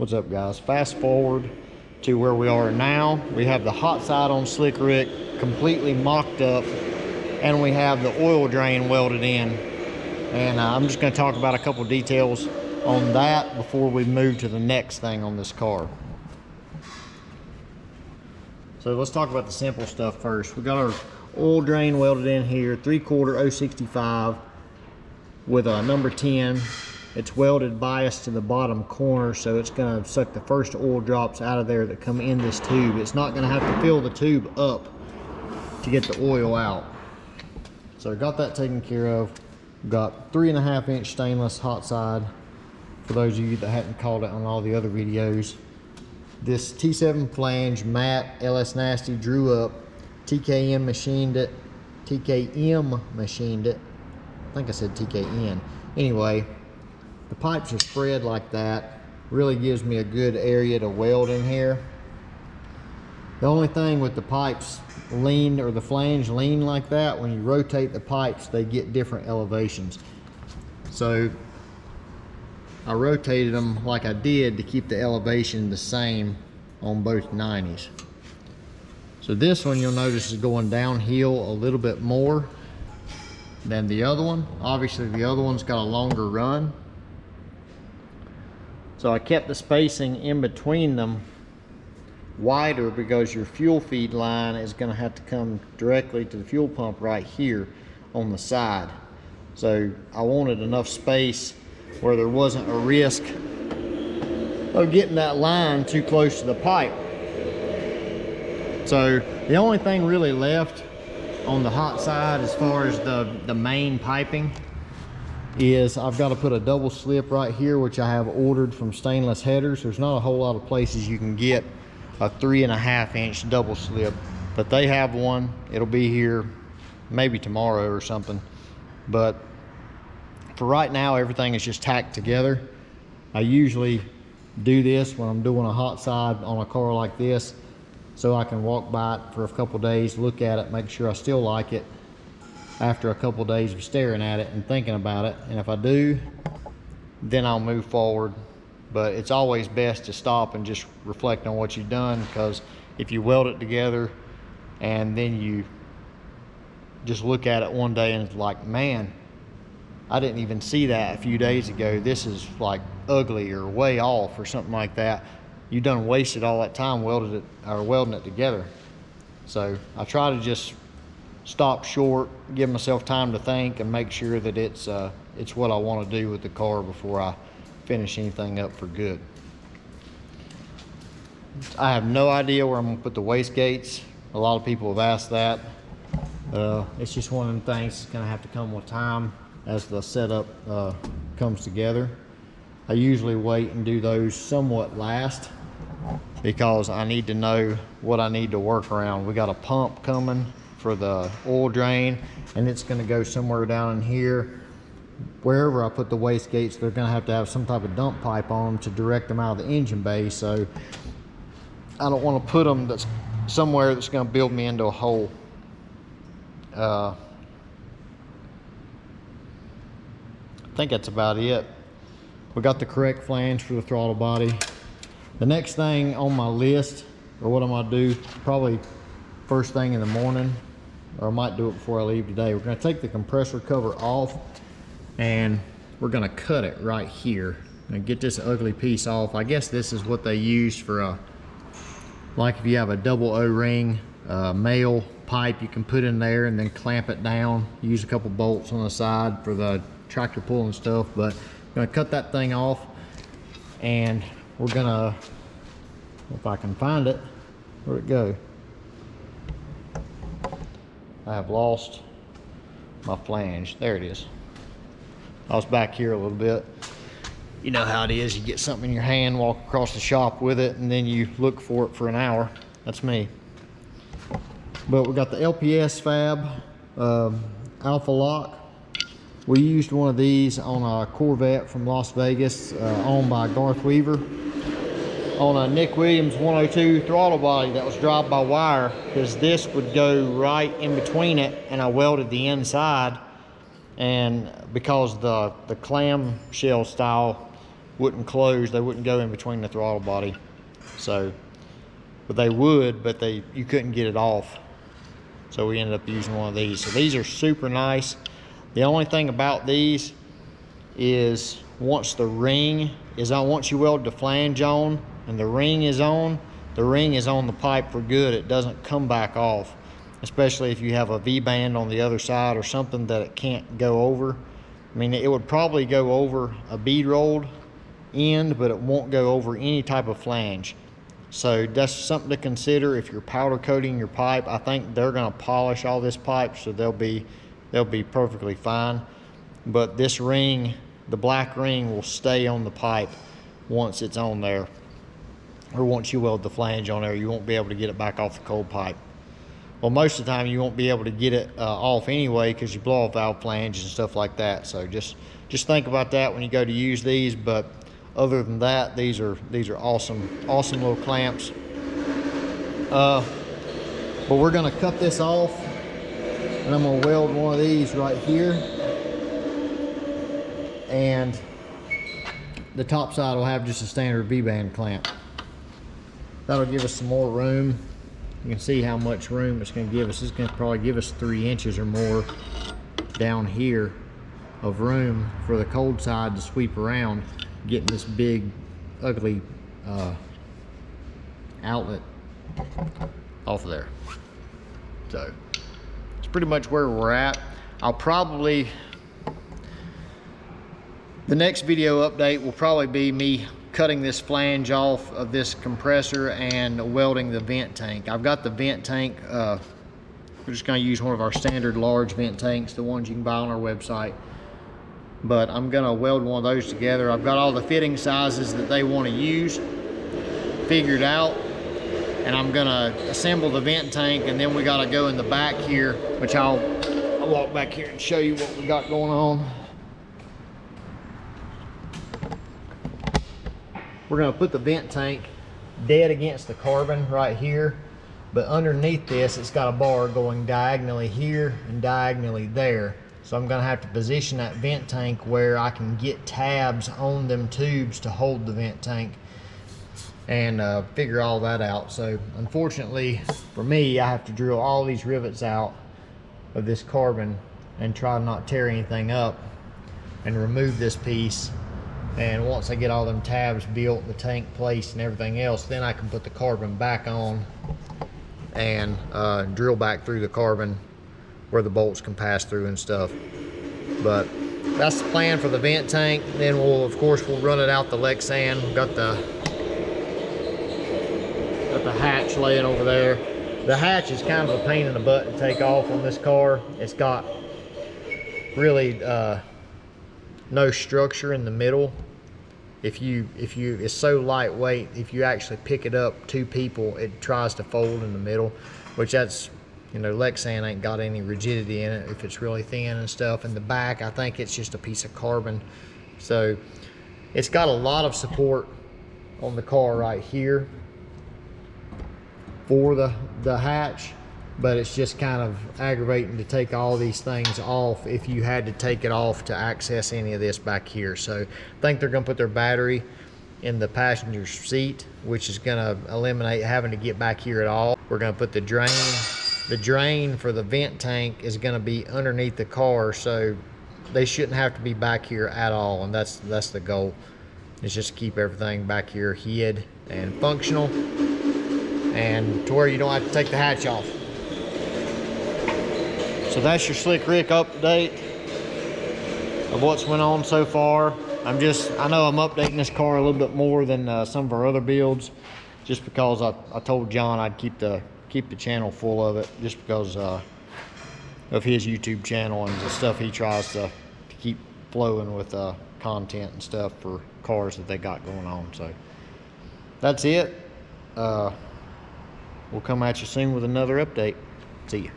What's up, guys? Fast forward to where we are now. We have the hot side on Slick Rick completely mocked up, and we have the oil drain welded in. And I'm just going to talk about a couple details on that before we move to the next thing on this car. So let's talk about the simple stuff first. We got our oil drain welded in here, 3/4 065 with a number 10. It's welded biased to the bottom corner, so it's going to suck the first oil drops out of there that come in this tube. It's not going to have to fill the tube up to get the oil out. So I got that taken care of. Got 3.5 inch stainless hot side, for those of you that hadn't called it on all the other videos. This T7 flange, Matt, LS Nasty drew up. TKM machined it. TKM machined it. I think I said TKN. Anyway, the pipes are spread like that. Really gives me a good area to weld in here. The only thing with the pipes lean, or the flange lean like that, when you rotate the pipes, they get different elevations. So I rotated them like I did to keep the elevation the same on both 90s. So this one you'll notice is going downhill a little bit more than the other one. Obviously the other one's got a longer run. So I kept the spacing in between them wider because your fuel feed line is going to have to come directly to the fuel pump right here on the side. So I wanted enough space where there wasn't a risk of getting that line too close to the pipe. So the only thing really left on the hot side as far as the main piping is I've got to put a double slip right here, which I have ordered from Stainless Headers. There's not a whole lot of places you can get a 3.5 inch double slip, but they have one. It'll be here maybe tomorrow or something. But for right now, everything is just tacked together. I usually do this when I'm doing a hot side on a car like this, so I can walk by it for a couple days, look at it, make sure I still like it after a couple days of staring at it and thinking about it. And if I do, then I'll move forward. But it's always best to stop and just reflect on what you've done, because if you weld it together and then you just look at it one day and it's like, man, I didn't even see that a few days ago. This is like ugly or way off or something like that. You done wasted all that time welding it together. So I try to just stop short, give myself time to think, and make sure that it's what I want to do with the car before I finish anything up for good. I have no idea where I'm going to put the wastegates. A lot of people have asked that. It's just one of them things that's going to have to come with time as the setup comes together. I usually wait and do those somewhat last because I need to know what I need to work around. We got a pump coming for the oil drain, and it's going to go somewhere down in here. Wherever I put the wastegates, they're going to have some type of dump pipe on them to direct them out of the engine bay. So I don't want to put them somewhere that's going to build me into a hole. I think that's about it. We got the correct flange for the throttle body. The next thing on my list, or what I'm going to do probably first thing in the morning, or I might do it before I leave today, we're going to take the compressor cover off and we're going to cut it right here and get this ugly piece off. I guess this is what they use for like if you have a double O-ring male pipe, you can put in there and then clamp it down. Use a couple bolts on the side for the tractor pull and stuff. But I'm going to cut that thing off, and we're going to, if I can find it, where'd it go? I have lost my flange. There it is. I was back here a little bit. You know how it is. You get something in your hand, walk across the shop with it, and then you look for it for an hour. That's me. But we got the LPS fab Alpha Lock. We used one of these on a Corvette from Las Vegas, owned by Garth Weaver, on a Nick Williams 102 throttle body that was drive-by-wire, because this would go right in between it, and I welded the inside. And because the clamshell style wouldn't close. They wouldn't go in between the throttle body. So, but they would, but you couldn't get it off. So we ended up using one of these. So these are super nice. The only thing about these is once the ring is on, once you weld the flange on and the ring is on the pipe for good. It doesn't come back off, especially if you have a V-band on the other side or something that it can't go over. I mean, it would probably go over a bead rolled end, but it won't go over any type of flange. So that's something to consider if you're powder coating your pipe. I think they're going to polish all this pipe, so they'll be perfectly fine. But this ring, the black ring, will stay on the pipe once it's on there, or once you weld the flange on there. You won't be able to get it back off the cold pipe. Well, most of the time you won't be able to get it off anyway, because you blow off valve flanges and stuff like that. So just think about that when you go to use these. But other than that, these are awesome little clamps. But we're gonna cut this off, and I'm gonna weld one of these right here, and the top side will have just a standard V-band clamp. That'll give us some more room. You can see how much room it's going to give us. It's going to probably give us 3 inches or more down here of room for the cold side to sweep around, getting this big, ugly outlet off of there. So it's pretty much where we're at. The next video update will probably be me cutting this flange off of this compressor and welding the vent tank. I've got the vent tank. We're just going to use one of our standard large vent tanks, the ones you can buy on our website. But I'm going to weld one of those together. I've got all the fitting sizes that they want to use figured out, and I'm going to assemble the vent tank, and then we got to go in the back here, which I'll walk back here and show you what we got going on. We're going to put the vent tank dead against the carbon right here, but underneath this it's got a bar going diagonally here and diagonally there. So I'm going to have to position that vent tank where I can get tabs on them tubes to hold the vent tank, and figure all that out. So unfortunately for me, I have to drill all these rivets out of this carbon and try to not tear anything up and remove this piece. And once I get all them tabs built, the tank placed and everything else, then I can put the carbon back on and drill back through the carbon where the bolts can pass through and stuff. But that's the plan for the vent tank. Then we'll run it out the Lexan. We've got the hatch laying over there. The hatch is kind of a pain in the butt to take off on this car. It's got really no structure in the middle. It's so lightweight, if you actually pick it up 2 people, it tries to fold in the middle, which that's, you know, Lexan ain't got any rigidity in it if it's really thin and stuff. In the back, I think it's just a piece of carbon. So it's got a lot of support on the car right here for the hatch, but it's just kind of aggravating to take all these things off if you had to take it off to access any of this back here. So I think they're going to put their battery in the passenger seat, which is going to eliminate having to get back here at all. We're going to put the drain for the vent tank is going to be underneath the car, so they shouldn't have to be back here at all, and that's the goal. It's just to keep everything back here hid and functional, and to where you don't have to take the hatch off. So that's your Slick Rick update of what's went on so far. I know I'm updating this car a little bit more than some of our other builds, just because I told John I'd keep the channel full of it, just because of his YouTube channel and the stuff he tries to keep flowing with content and stuff for cars that they got going on. So that's it. We'll come at you soon with another update. See ya.